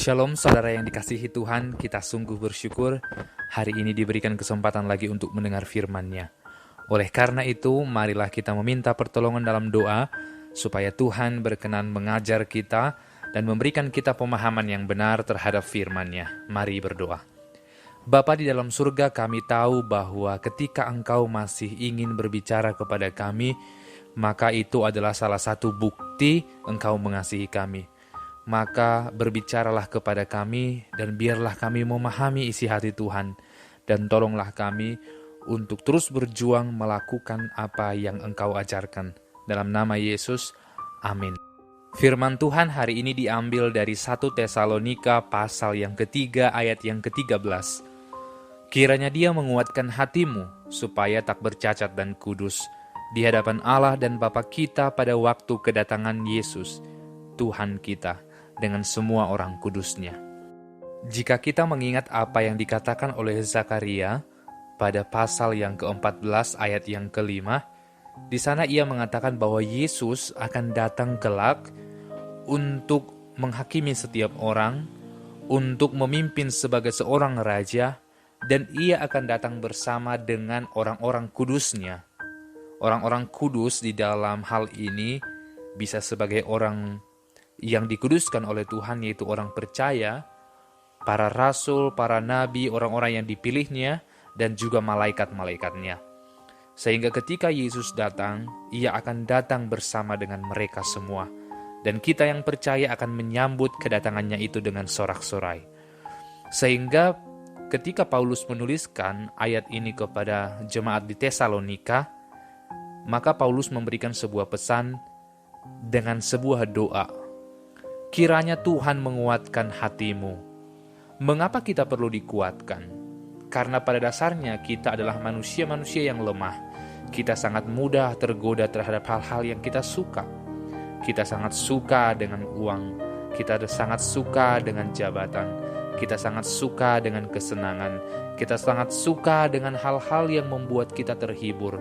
Shalom saudara yang dikasihi Tuhan, kita sungguh bersyukur hari ini diberikan kesempatan lagi untuk mendengar firman-Nya. Oleh karena itu, marilah kita meminta pertolongan dalam doa, supaya Tuhan berkenan mengajar kita dan memberikan kita pemahaman yang benar terhadap firman-Nya. Mari berdoa. Bapa di dalam surga, kami tahu bahwa ketika Engkau masih ingin berbicara kepada kami, maka itu adalah salah satu bukti Engkau mengasihi kami. Maka berbicaralah kepada kami dan biarlah kami memahami isi hati Tuhan, dan tolonglah kami untuk terus berjuang melakukan apa yang Engkau ajarkan. Dalam nama Yesus, amin. Firman Tuhan hari ini diambil dari 1 Tesalonika pasal yang ketiga ayat yang ke-13. Kiranya Dia menguatkan hatimu supaya tak bercacat dan kudus di hadapan Allah dan Bapa kita pada waktu kedatangan Yesus, Tuhan kita, dengan semua orang kudusnya. Jika kita mengingat apa yang dikatakan oleh Zakaria pada pasal yang ke-14 ayat yang ke-5, di sana ia mengatakan bahwa Yesus akan datang kelak untuk menghakimi setiap orang, untuk memimpin sebagai seorang raja, dan ia akan datang bersama dengan orang-orang kudusnya. Orang-orang kudus di dalam hal ini bisa sebagai orang yang dikuduskan oleh Tuhan, yaitu orang percaya, para rasul, para nabi, orang-orang yang dipilihnya, dan juga malaikat-malaikatnya. Sehingga ketika Yesus datang, ia akan datang bersama dengan mereka semua. Dan kita yang percaya akan menyambut kedatangannya itu dengan sorak-sorai. Sehingga ketika Paulus menuliskan ayat ini kepada jemaat di Tesalonika, maka Paulus memberikan sebuah pesan dengan sebuah doa. Kiranya Tuhan menguatkan hatimu. Mengapa kita perlu dikuatkan? Karena pada dasarnya kita adalah manusia-manusia yang lemah. Kita sangat mudah tergoda terhadap hal-hal yang kita suka. Kita sangat suka dengan uang. Kita sangat suka dengan jabatan. Kita sangat suka dengan kesenangan. Kita sangat suka dengan hal-hal yang membuat kita terhibur.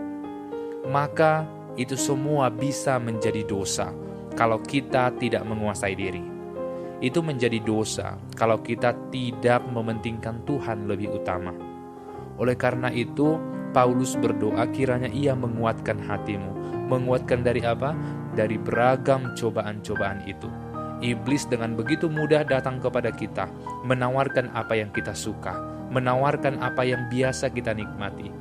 Maka itu semua bisa menjadi dosa kalau kita tidak menguasai diri. Itu menjadi dosa kalau kita tidak mementingkan Tuhan lebih utama. Oleh karena itu, Paulus berdoa kiranya ia menguatkan hatimu. Menguatkan dari apa? Dari beragam cobaan-cobaan itu. Iblis dengan begitu mudah datang kepada kita, menawarkan apa yang kita suka, menawarkan apa yang biasa kita nikmati.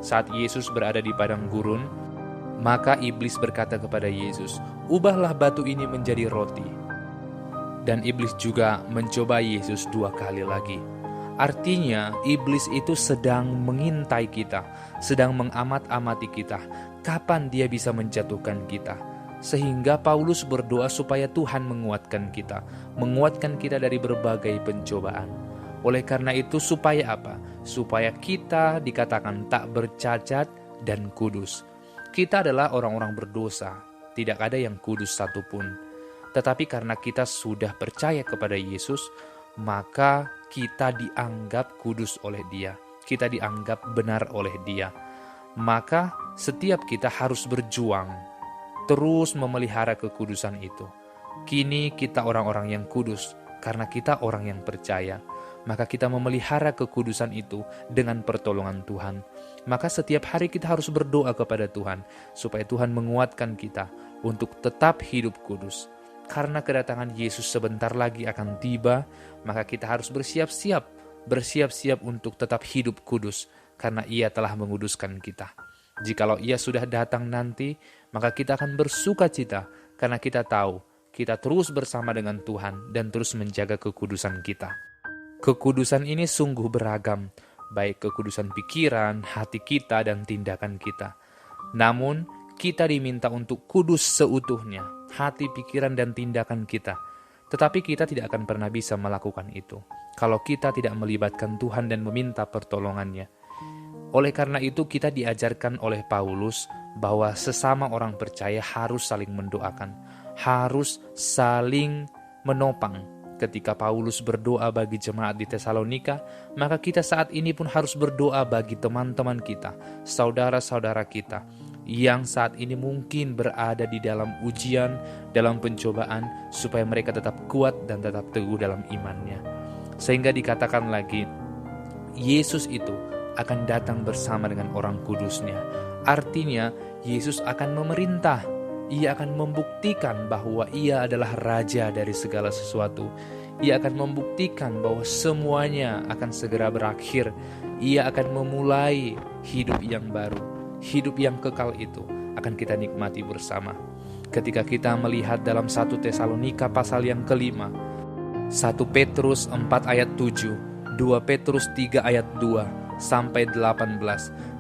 Saat Yesus berada di padang gurun, maka iblis berkata kepada Yesus, "Ubahlah batu ini menjadi roti." Dan iblis juga mencoba Yesus 2 kali lagi. Artinya, iblis itu sedang mengintai kita, sedang mengamat-amati kita, kapan dia bisa menjatuhkan kita. Sehingga Paulus berdoa supaya Tuhan menguatkan kita dari berbagai pencobaan. Oleh karena itu, supaya apa? Supaya kita dikatakan tak bercacat dan kudus. Kita adalah orang-orang berdosa, tidak ada yang kudus satupun. Tetapi karena kita sudah percaya kepada Yesus, maka kita dianggap kudus oleh Dia. Kita dianggap benar oleh Dia. Maka setiap kita harus berjuang, terus memelihara kekudusan itu. Kini kita orang-orang yang kudus, karena kita orang yang percaya. Maka kita memelihara kekudusan itu dengan pertolongan Tuhan. Maka setiap hari kita harus berdoa kepada Tuhan, supaya Tuhan menguatkan kita untuk tetap hidup kudus. Karena kedatangan Yesus sebentar lagi akan tiba, maka kita harus bersiap-siap untuk tetap hidup kudus, karena Ia telah menguduskan kita. Jikalau Ia sudah datang nanti, maka kita akan bersuka cita, karena kita tahu kita terus bersama dengan Tuhan dan terus menjaga kekudusan kita. Kekudusan ini sungguh beragam, baik kekudusan pikiran, hati kita, dan tindakan kita. Namun, kita diminta untuk kudus seutuhnya, hati, pikiran, dan tindakan kita. Tetapi kita tidak akan pernah bisa melakukan itu kalau kita tidak melibatkan Tuhan dan meminta pertolongannya. Oleh karena itu, kita diajarkan oleh Paulus bahwa sesama orang percaya harus saling mendoakan, harus saling menopang. Ketika Paulus berdoa bagi jemaat di Tesalonika, maka kita saat ini pun harus berdoa bagi teman-teman kita, saudara-saudara kita, yang saat ini mungkin berada di dalam ujian, dalam pencobaan, supaya mereka tetap kuat dan tetap teguh dalam imannya. Sehingga dikatakan lagi, Yesus itu akan datang bersama dengan orang kudusnya. Artinya, Yesus akan memerintah. Ia akan membuktikan bahwa ia adalah raja dari segala sesuatu. Ia akan membuktikan bahwa semuanya akan segera berakhir. Ia akan memulai hidup yang baru. Hidup yang kekal itu akan kita nikmati bersama. Ketika kita melihat dalam 1 Tesalonika pasal yang kelima, 1 Petrus 4 ayat 7, 2 Petrus 3 ayat 2 sampai 18,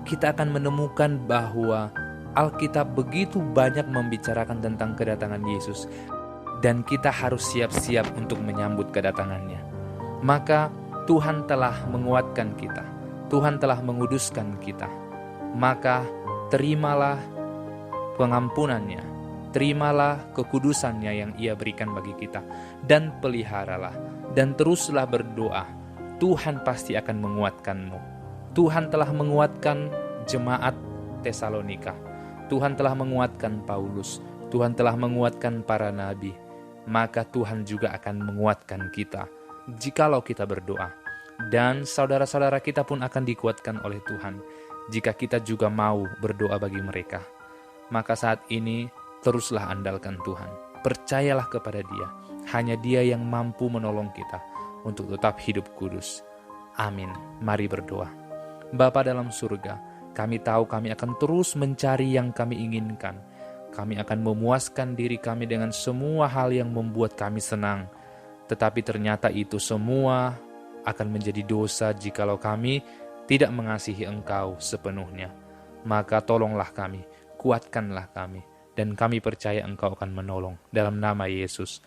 kita akan menemukan bahwa Alkitab begitu banyak membicarakan tentang kedatangan Yesus, dan kita harus siap-siap untuk menyambut kedatangannya. Maka Tuhan telah menguatkan kita, Tuhan telah menguduskan kita. Maka terimalah pengampunannya, terimalah kekudusannya yang ia berikan bagi kita, dan peliharalah, dan teruslah berdoa. Tuhan pasti akan menguatkanmu. Tuhan telah menguatkan jemaat Tesalonika. Tuhan telah menguatkan Paulus. Tuhan telah menguatkan para nabi. Maka Tuhan juga akan menguatkan kita jikalau kita berdoa. Dan saudara-saudara kita pun akan dikuatkan oleh Tuhan jika kita juga mau berdoa bagi mereka. Maka saat ini teruslah andalkan Tuhan. Percayalah kepada Dia. Hanya Dia yang mampu menolong kita untuk tetap hidup kudus. Amin. Mari berdoa. Bapa dalam surga, kami tahu kami akan terus mencari yang kami inginkan. Kami akan memuaskan diri kami dengan semua hal yang membuat kami senang. Tetapi ternyata itu semua akan menjadi dosa jikalau kami tidak mengasihi Engkau sepenuhnya. Maka tolonglah kami, kuatkanlah kami, dan kami percaya Engkau akan menolong. Dalam nama Yesus,